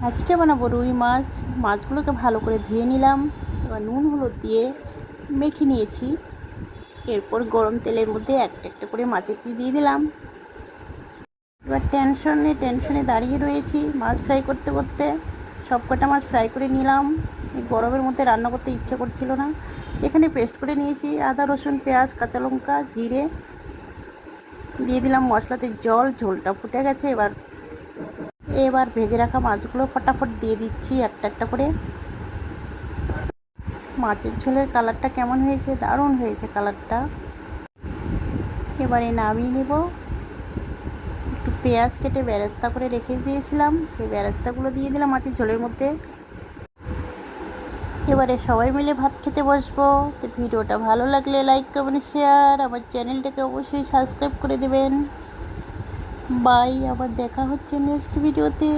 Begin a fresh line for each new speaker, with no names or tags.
আজকে বানাবো রুই মাছ। মাছগুলোকে ভালো করে ধুয়ে নিলাম, এবার নুন হলুদ দিয়ে মেখে নিয়েছি। এরপর গরম তেলের মধ্যে একটা একটা করে মাছের পিস দিয়ে দিলাম। এবার টেনশনে দাঁড়িয়ে রয়েছি মাছ ফ্রাই করতে করতে। সব কটা মাছ ফ্রাই করে নিলাম। এই গরমের মধ্যে রান্না করতে ইচ্ছে করছিল না। এখানে পেস্ট করে নিয়েছি আদা রসুন পেঁয়াজ কাঁচা লঙ্কা জিরে, দিয়ে দিলাম মশলাতে জল। ঝোলটা ফুটে গেছে। এবার ভেজে রাখা মাছগুলো ফটাফট দিয়ে দিচ্ছি একটা একটা করে। মাছের ঝোলের কালারটা কেমন হয়েছে? দারুণ হয়েছে কালারটা। এবারে নামিয়ে নেব। একটু পেঁয়াজ কেটে বেরেস্তা করে রেখে দিয়েছিলাম, সেই বেরেস্তাগুলো দিয়ে দিলাম মাছের ঝোলের মধ্যে। এবারে সবাই মিলে ভাত খেতে বসবো। তো ভিডিওটা ভালো লাগলে লাইক কমেন্ট শেয়ার, আমার চ্যানেলটাকে অবশ্যই সাবস্ক্রাইব করে দেবেন। বাই, আবার দেখা হচ্ছে নেক্সট ভিডিওতে।